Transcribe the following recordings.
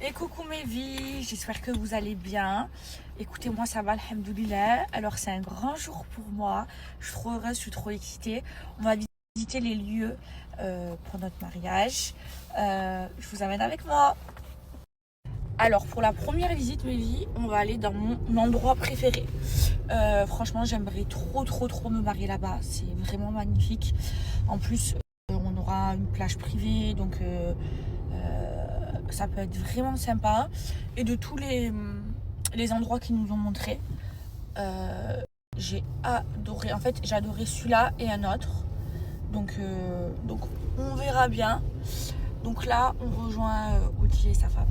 Et coucou mes vies, j'espère que vous allez bien. Écoutez, moi ça va, alhamdoulilah. Alors c'est un grand jour pour moi. Je suis trop heureuse, je suis trop excitée. On va visiter les lieux pour notre mariage. Je vous amène avec moi. Alors pour la première visite mes vies, on va aller dans mon endroit préféré. Franchement j'aimerais trop me marier là-bas. C'est vraiment magnifique. En plus on aura une plage privée, donc ça peut être vraiment sympa. Et de tous les endroits qu'ils nous ont montrés, j'ai adoré. En fait, j'ai adoré celui-là et un autre. Donc on verra bien. Donc là, on rejoint Audrey et sa femme.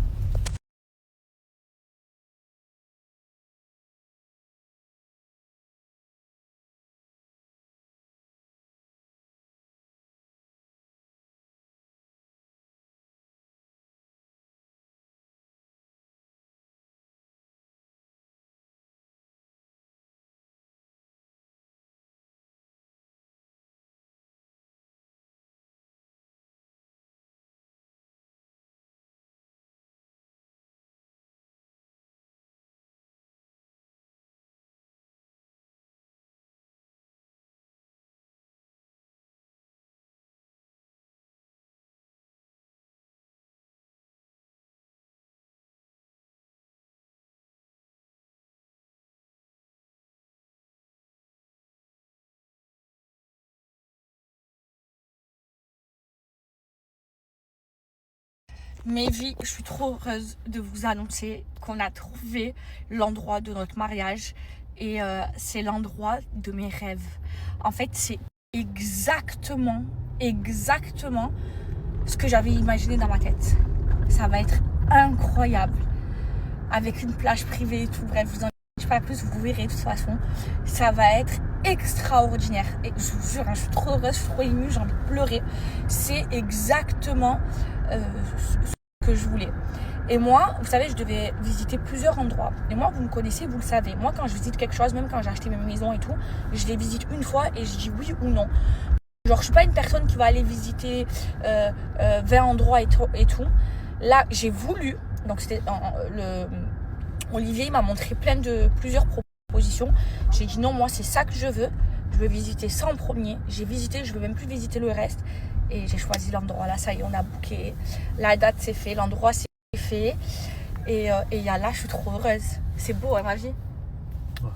Mes vies, je suis trop heureuse de vous annoncer qu'on a trouvé l'endroit de notre mariage. Et c'est l'endroit de mes rêves. En fait, c'est exactement ce que j'avais imaginé dans ma tête. Ça va être incroyable. Avec une plage privée et tout. Bref, je vous en dis pas plus, vous verrez de toute façon. Ça va être extraordinaire. Et je vous jure, hein, je suis trop heureuse, je suis trop émue, j'ai envie de pleurer. C'est exactement ce que je voulais. Et moi, vous savez, je devais visiter plusieurs endroits. Et moi, vous me connaissez, vous le savez. Moi, quand je visite quelque chose, même quand j'ai acheté ma maison et tout, je les visite une fois et je dis oui ou non. Genre, je suis pas une personne qui va aller visiter 20 endroits et tout. Là, j'ai voulu. Donc, c'était Olivier, il m'a montré plusieurs propositions. J'ai dit non, moi, c'est ça que je veux. Je veux visiter ça en premier. J'ai visité, je veux même plus visiter le reste. Et j'ai choisi l'endroit. Là, ça y est, on a booké. La date, c'est fait. L'endroit, c'est fait. Et là, je suis trop heureuse. C'est beau, hein, ma vie. Ouais.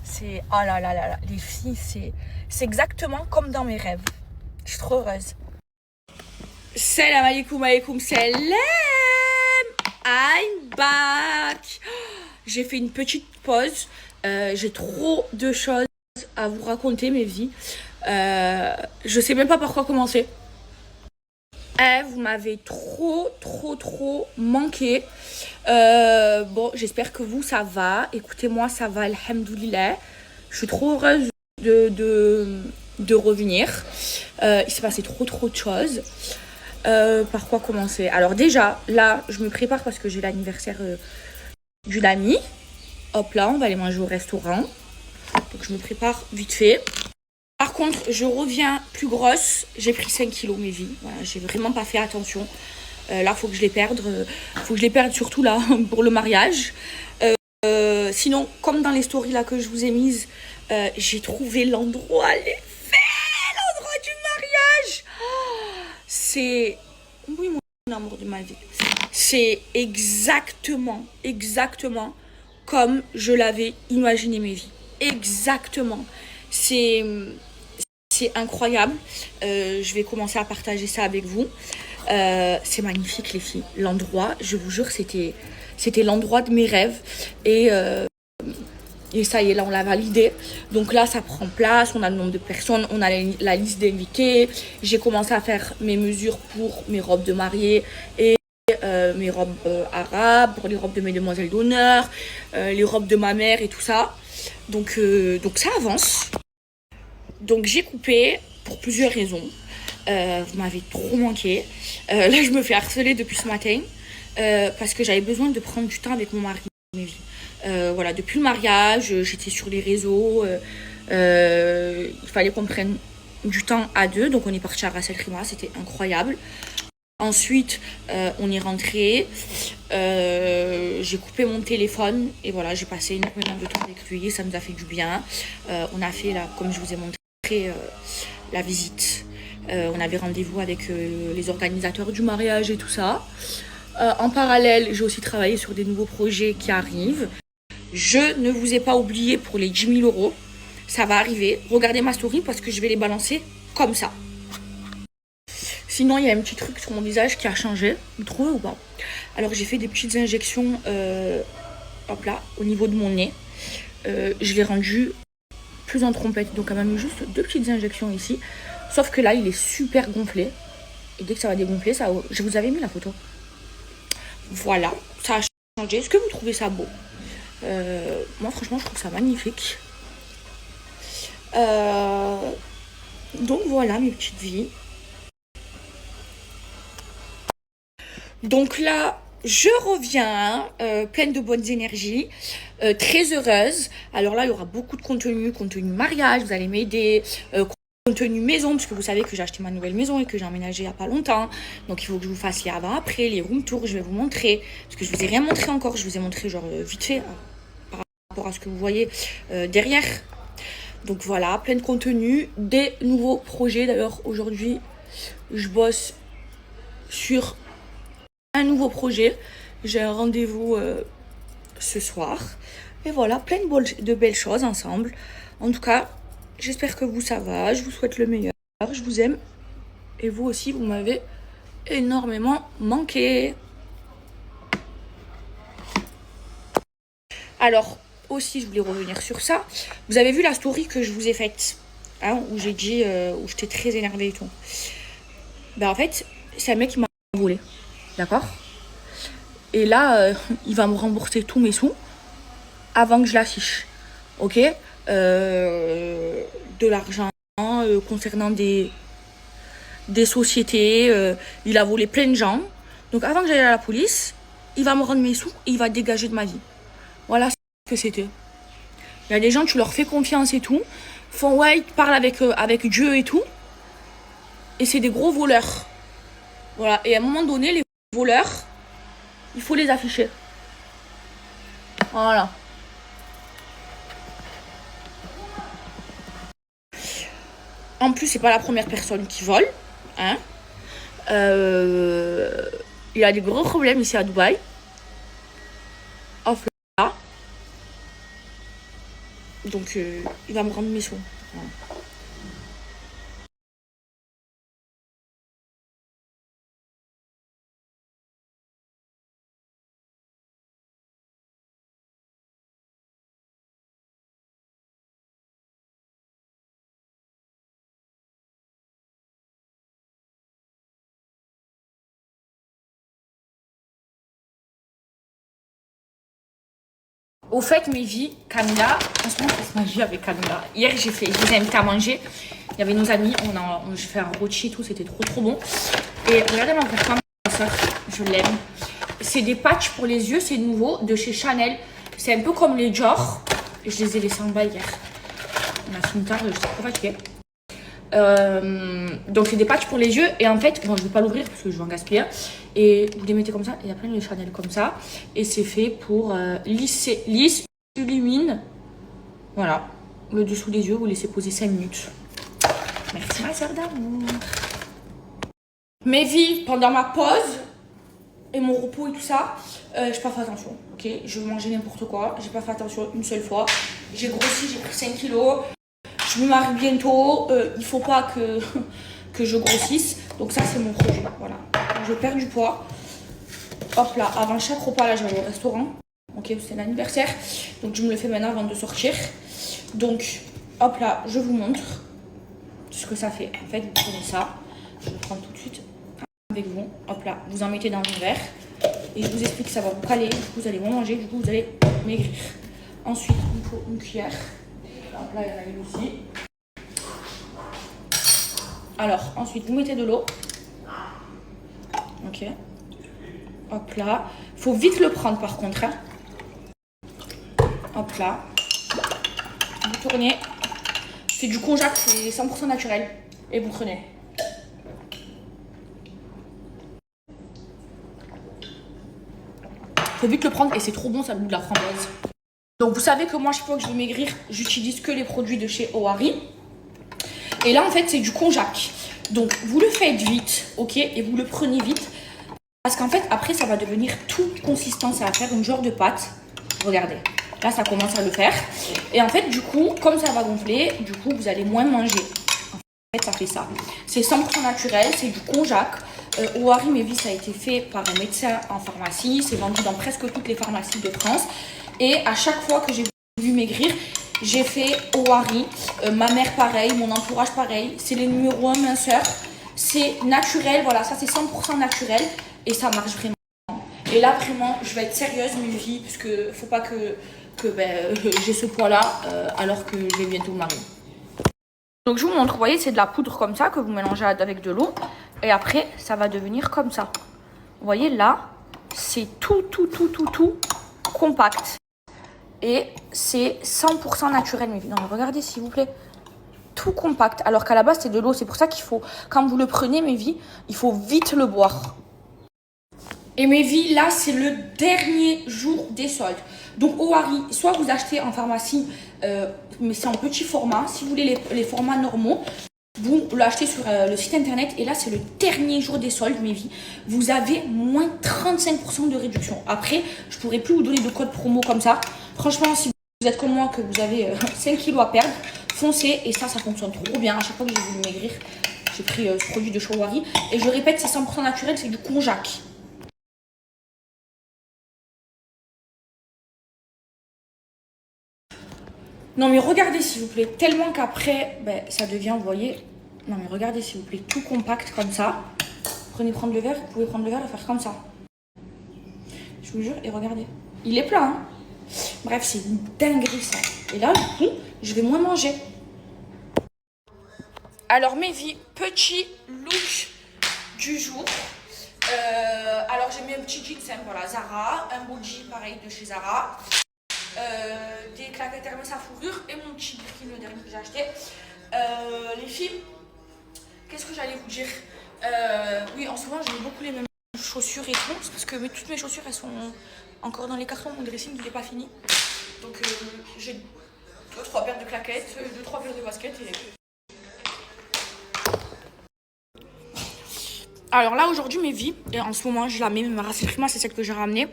C'est... Oh là là là là. Les filles, c'est exactement comme dans mes rêves. Je suis trop heureuse. Salam alaikum salam. I'm back. J'ai fait une petite pause. J'ai trop de choses à vous raconter, mes vies. Je sais même pas par quoi commencer. Vous m'avez trop manqué. Bon, j'espère que vous, ça va. Écoutez-moi, ça va, alhamdoulilah. Je suis trop heureuse de revenir. Il s'est passé trop de choses. Par quoi commencer? Alors déjà, là, je me prépare parce que j'ai l'anniversaire d'une amie. Hop là, on va aller manger au restaurant. Donc je me prépare vite fait. Par contre, je reviens plus grosse. J'ai pris 5 kilos, mes vies. Voilà, j'ai vraiment pas fait attention. Là, faut que je les perde. Faut que je les perde surtout là pour le mariage. Sinon, comme dans les stories là que je vous ai mises, j'ai trouvé l'endroit, l'endroit du mariage. C'est... Oui, mon amour de ma vie. C'est exactement comme je l'avais imaginé mes vies. Exactement. C'est incroyable. Je vais commencer à partager ça avec vous. C'est magnifique, les filles. L'endroit, je vous jure, c'était l'endroit de mes rêves. Et ça y est, là, on l'a validé. Donc là, ça prend place. On a le nombre de personnes. On a la liste d'invités. J'ai commencé à faire mes mesures pour mes robes de mariée et mes robes arabes, pour les robes de mes demoiselles d'honneur, les robes de ma mère et tout ça. Donc ça avance. Donc j'ai coupé pour plusieurs raisons. Vous m'avez trop manqué. Là, je me fais harceler depuis ce matin parce que j'avais besoin de prendre du temps avec mon mari. Voilà, depuis le mariage, j'étais sur les réseaux. Il fallait qu'on prenne du temps à deux. Donc on est parti à Ras El Khémah, c'était incroyable. Ensuite, on est rentré. J'ai coupé mon téléphone et voilà, j'ai passé énormément de temps avec lui, ça nous a fait du bien. On a fait, là, comme je vous ai montré, la visite. On avait rendez-vous avec les organisateurs du mariage et tout ça. En parallèle, j'ai aussi travaillé sur des nouveaux projets qui arrivent. Je ne vous ai pas oublié pour les 10 000 euros. Ça va arriver. Regardez ma story parce que je vais les balancer comme ça. Sinon, il y a un petit truc sur mon visage qui a changé. Vous trouvez ou pas? Alors, j'ai fait des petites injections hop là, au niveau de mon nez. Je l'ai rendu plus en trompette. Donc, elle m'a mis juste 2 petites injections ici. Sauf que là, il est super gonflé. Et dès que ça va dégonfler, ça... je vous avais mis la photo. Voilà, ça a changé. Est-ce que vous trouvez ça beau? Moi, franchement, je trouve ça magnifique. Donc, voilà, mes petites vies. Donc là, je reviens pleine de bonnes énergies, très heureuse. Alors là, il y aura beaucoup de contenu mariage, vous allez m'aider, contenu maison, parce que vous savez que j'ai acheté ma nouvelle maison et que j'ai emménagé il n'y a pas longtemps. Donc il faut que je vous fasse les avant-après, les room tours, je vais vous montrer. Parce que je vous ai rien montré encore, je vous ai montré genre vite fait par rapport à ce que vous voyez derrière. Donc voilà, plein de contenu, des nouveaux projets. D'ailleurs, aujourd'hui, je bosse sur un nouveau projet. J'ai un rendez-vous ce soir. Et voilà, plein de belles choses ensemble. En tout cas, j'espère que vous, ça va. Je vous souhaite le meilleur. Je vous aime. Et vous aussi, vous m'avez énormément manqué. Alors, aussi, je voulais revenir sur ça. Vous avez vu la story que je vous ai faite, hein, où j'ai dit, où j'étais très énervée et tout. Ben, en fait, c'est un mec qui m'a volé. D'accord? Et là, il va me rembourser tous mes sous avant que je l'affiche. Ok? De l'argent concernant des sociétés. Il a volé plein de gens. Donc avant que j'aille à la police, il va me rendre mes sous et il va dégager de ma vie. Voilà ce que c'était. Il y a des gens, tu leur fais confiance et tout. Font ouais, ils parlent avec Dieu et tout. Et c'est des gros voleurs. Voilà. Et à un moment donné, les voleurs, il faut les afficher. Voilà. En plus, c'est pas la première personne qui vole. Hein. Il a des gros problèmes ici à Dubaï. Off là. Donc, il va me rendre mes sous. Voilà. Au fait, mes vies, Camilla, franchement, c'est ma vie avec Camilla. Hier, je les ai invités à manger. Il y avait nos amis, j'ai fait un rôti et tout, c'était trop bon. Et regardez ma faire ma soeur, je l'aime. C'est des patchs pour les yeux, c'est nouveau, de chez Chanel. C'est un peu comme les Dior. Je les ai laissés en bas hier. On a fini tard, je suis trop fatiguée. Donc c'est des patchs pour les yeux et en fait, bon, je vais pas l'ouvrir parce que je vais en gaspiller. Et vous les mettez comme ça, il y a plein de Chanel comme ça. Et c'est fait pour lisse, illumine. Voilà, le dessous des yeux, vous laissez poser 5 minutes. Merci ma soeur d'amour. Mes vies, pendant ma pause et mon repos et tout ça, j'ai pas fait attention, ok? Je veux manger n'importe quoi, j'ai pas fait attention une seule fois. J'ai grossi, j'ai pris 5 kilos. Je me marie bientôt, il faut pas que je grossisse. Donc ça, c'est mon projet, voilà. Je perds du poids. Hop là, avant chaque repas, là, je vais aller au restaurant. Ok, c'est l'anniversaire. Donc je me le fais maintenant avant de sortir. Donc, hop là, je vous montre ce que ça fait. En fait, vous prenez ça. Je vais prendre tout de suite avec vous. Hop là, vous en mettez dans un verre. Et je vous explique que ça va vous caler. Du coup, vous allez moins manger. Du coup, vous allez maigrir. Ensuite, il faut une cuillère. Hop là, il y en a une aussi. Alors, ensuite, vous mettez de l'eau. Ok. Hop là. Il faut vite le prendre par contre. Hein. Hop là. Vous tournez. C'est du konjac, c'est 100% naturel. Et vous prenez. faut vite le prendre et c'est trop bon, ça a le goût de la framboise. Donc vous savez que moi, chaque fois que je veux maigrir, j'utilise que les produits de chez Ohari. Et là, en fait, c'est du konjac. Donc vous le faites vite, ok, et vous le prenez vite. Parce qu'en fait, après, ça va devenir toute consistance. Ça va faire une genre de pâte. Regardez, là, ça commence à le faire. Et en fait, du coup, comme ça va gonfler, du coup, vous allez moins manger. En fait, ça fait ça. C'est 100% naturel, c'est du konjac. Ohari Mevi, ça a été fait par un médecin en pharmacie. C'est vendu dans presque toutes les pharmacies de France. Et à chaque fois que j'ai voulu maigrir, j'ai fait Ohari. Ma mère, pareil. Mon entourage, pareil. C'est les numéros 1 minceurs. C'est naturel. Voilà, ça, c'est 100% naturel. Et ça marche vraiment. Et là, vraiment, je vais être sérieuse, mes filles. Parce qu'il ne faut pas que j'ai ce poids-là alors que je vais bientôt me marier. Donc, je vous montre. Vous voyez, c'est de la poudre comme ça que vous mélangez avec de l'eau. Et après, ça va devenir comme ça. Vous voyez, là, c'est tout compact. Et c'est 100% naturel, mes filles. Non, mais regardez, s'il vous plaît. Tout compact. Alors qu'à la base, c'est de l'eau. C'est pour ça qu'il faut, quand vous le prenez, mes filles, il faut vite le boire. Et mes filles, là, c'est le dernier jour des soldes. Donc, Ohari, soit vous achetez en pharmacie, mais c'est en petit format. Si vous voulez les formats normaux, vous l'achetez sur le site internet. Et là, c'est le dernier jour des soldes, mes filles. Vous avez moins 35% de réduction. Après, je ne pourrai plus vous donner de code promo comme ça. Franchement, si vous êtes comme moi, que vous avez 5 kilos à perdre, foncez. Et ça fonctionne trop bien. À chaque fois que j'ai voulu maigrir, j'ai pris ce produit de chez Ohari. Et je répète, c'est 100% naturel, c'est du konjac. Non mais regardez s'il vous plaît, tellement qu'après, ça devient, vous voyez. Non mais regardez s'il vous plaît, tout compact comme ça. Prendre le verre, vous pouvez prendre le verre et faire comme ça. Je vous jure, et regardez. Il est plein, hein. Bref, c'est une dinguerie ça. Et là, du coup, je vais moins manger. Alors mes vies, petit look du jour. Alors j'ai mis un petit jean simple, voilà, Zara. Un body pareil de chez Zara. Des claquettes Hermès à fourrure et mon petit Birkin, le dernier que j'ai acheté. Les filles, qu'est-ce que j'allais vous dire? Oui, en ce moment, j'ai beaucoup les mêmes chaussures et tout. C'est parce que toutes mes chaussures, elles sont encore dans les cartons. Mon dressing, il n'est pas fini. Donc, j'ai 2-3 paires de claquettes, 2-3 paires de baskets. Alors là, aujourd'hui, mes vies, et en ce moment, je la mets, ma racine prima, c'est celle que j'ai ramenée.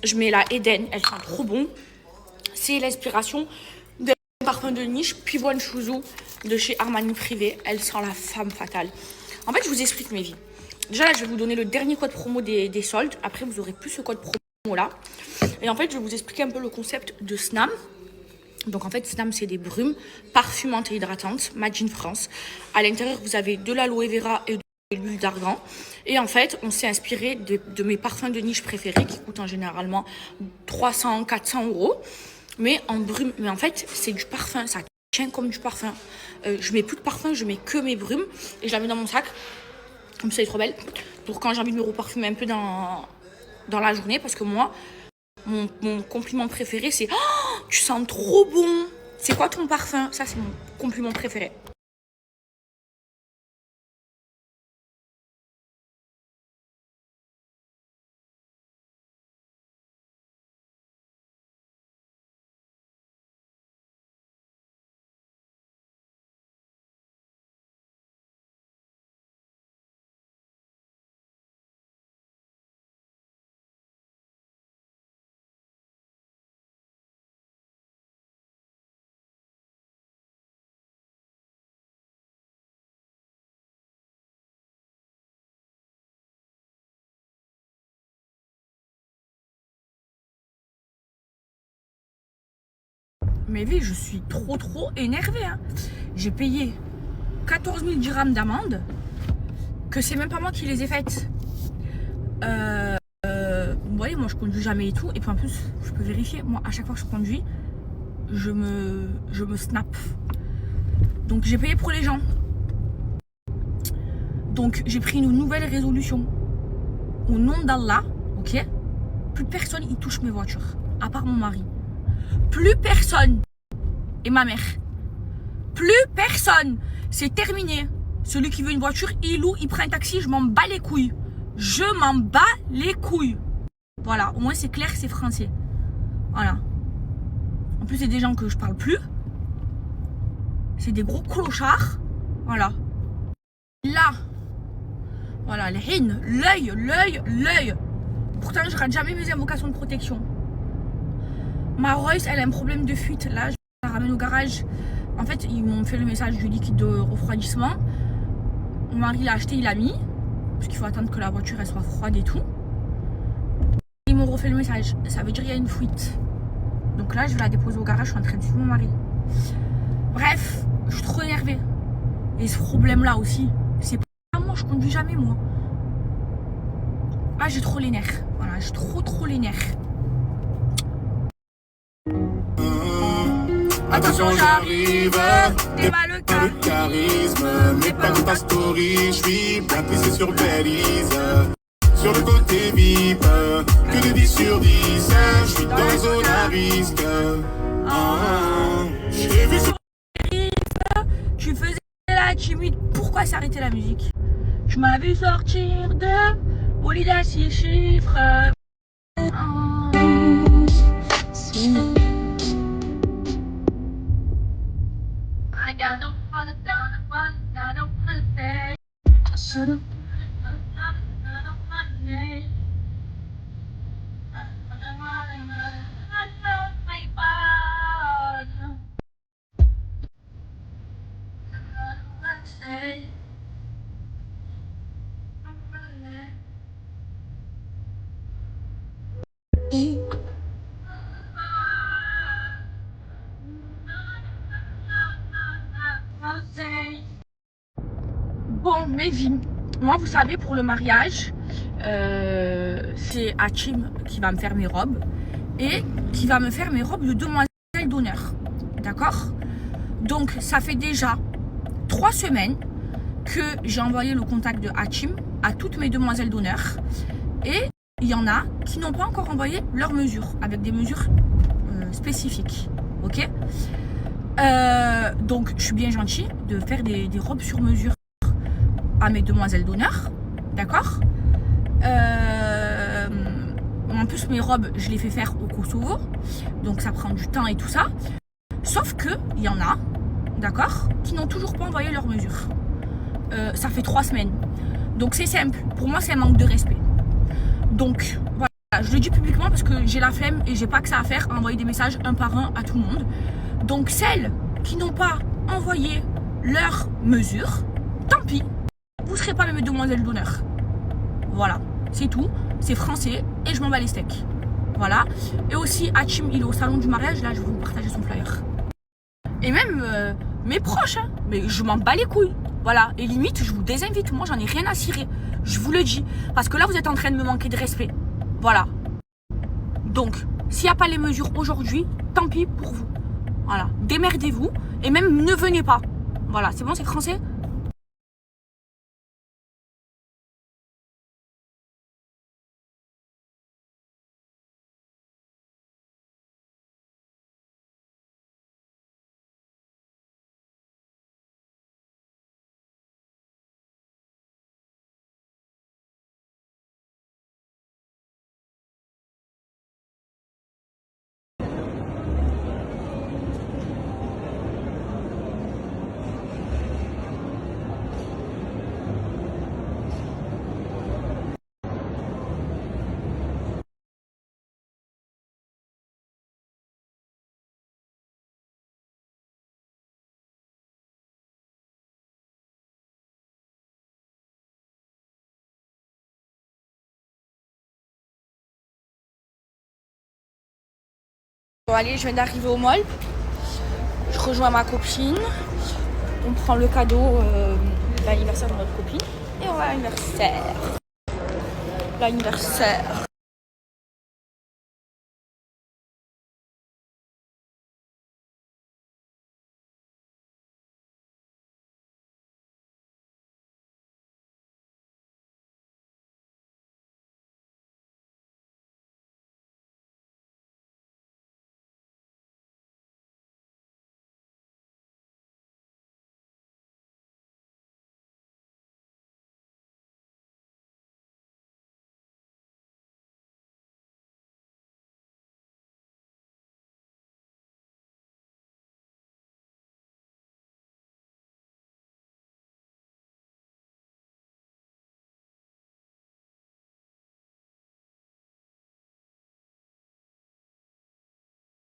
Je mets la Eden, elles sont trop bonnes. C'est l'inspiration d'un parfum de niche, Pivot Chouzo de chez Armani Privé. Elle sent la femme fatale. En fait, je vous explique mes vies. Déjà, là, je vais vous donner le dernier code promo des soldes. Après, vous aurez plus ce code promo là. Et en fait, je vais vous expliquer un peu le concept de Snam. Donc, en fait, Snam, c'est des brumes parfumantes et hydratantes, made in France. À l'intérieur, vous avez de l'aloe vera et de l'huile d'argan. Et en fait, on s'est inspiré de mes parfums de niche préférés qui coûtent en généralement 300-400 €. Mais en brume, mais en fait, c'est du parfum, ça tient comme du parfum. Je mets plus de parfum, je mets que mes brumes et je la mets dans mon sac. Comme ça, elle est trop belle. Pour quand j'ai envie de me reparfumer un peu dans la journée, parce que moi, mon compliment préféré, c'est oh, tu sens trop bon. C'est quoi ton parfum? Ça, c'est mon compliment préféré. Mais oui, je suis trop énervée. Hein. J'ai payé 14 000 dirhams d'amende, que c'est même pas moi qui les ai faites. Vous voyez, moi je conduis jamais et tout. Et puis en plus, je peux vérifier, moi à chaque fois que je conduis, je me snap. Donc j'ai payé pour les gens. Donc j'ai pris une nouvelle résolution. Au nom d'Allah, ok? Plus personne y touche mes voitures, à part mon mari. Plus personne. Et ma mère. Plus personne. C'est terminé. Celui qui veut une voiture, il loue, il prend un taxi, je m'en bats les couilles. Je m'en bats les couilles. Voilà, au moins c'est clair, c'est français. Voilà. En plus, c'est des gens que je parle plus. C'est des gros clochards. Voilà. Là, voilà, l'œil. Pourtant, je rate jamais mes invocations de protection. Ma Royce, elle a un problème de fuite. Là, je la ramène au garage. En fait, ils m'ont fait le message du liquide de refroidissement. Mon mari l'a acheté, il l'a mis. Parce qu'il faut attendre que la voiture elle soit froide et tout. Ils m'ont refait le message. Ça veut dire qu'il y a une fuite. Donc là, je vais la déposer au garage. Je suis en train de suivre mon mari. Bref, je suis trop énervée. Et ce problème-là aussi, c'est pas moi, je conduis jamais moi. Ah, j'ai trop les nerfs. Voilà, j'ai trop les nerfs. Attention, j'arrive. T'es mal le charisme. Mais pas de ta story. Je suis bien plissé sur Belize. Sur le côté VIP. Que de 10 sur 10. Je suis dans zone à risque. J'ai vu sur tu faisais la timide. Pourquoi s'arrêter la musique? Je m'avais sortir de bolide à 6 chiffres. Si. Bon, mes vies. Moi, vous savez, pour le mariage, c'est Hachim qui va me faire mes robes et qui va me faire mes robes de demoiselle d'honneur. D'accord? Donc, ça fait déjà 3 semaines que j'ai envoyé le contact de Hachim à toutes mes demoiselles d'honneur et il y en a qui n'ont pas encore envoyé leurs mesures avec des mesures spécifiques. Ok? Donc, je suis bien gentille de faire des robes sur mesure à mes demoiselles d'honneur, d'accord. En plus, mes robes, je les fais faire au Kosovo, donc ça prend du temps et tout ça. Sauf que il y en a, d'accord, qui n'ont toujours pas envoyé leurs mesures. Ça fait 3 semaines, donc c'est simple. Pour moi, c'est un manque de respect. Donc voilà, je le dis publiquement parce que j'ai la flemme et j'ai pas que ça à faire à envoyer des messages un par un à tout le monde. Donc celles qui n'ont pas envoyé leurs mesures, tant pis. Vous ne serez pas mes demoiselles d'honneur. Voilà, c'est tout. C'est français et je m'en bats les steaks. Voilà. Et aussi, Hachim, il est au salon du mariage. Là, je vais vous partager son flyer. Et même mes proches, hein, mais je m'en bats les couilles. Voilà. Et limite, je vous désinvite. Moi, j'en ai rien à cirer. Je vous le dis. Parce que là, vous êtes en train de me manquer de respect. Voilà. Donc, s'il n'y a pas les mesures aujourd'hui, tant pis pour vous. Voilà. Démerdez-vous. Et même, ne venez pas. Voilà. C'est bon, c'est français? Bon, allez, je viens d'arriver au mall. Je rejoins ma copine. On prend le cadeau d'anniversaire de notre copine. Et on va à l'anniversaire. L'anniversaire.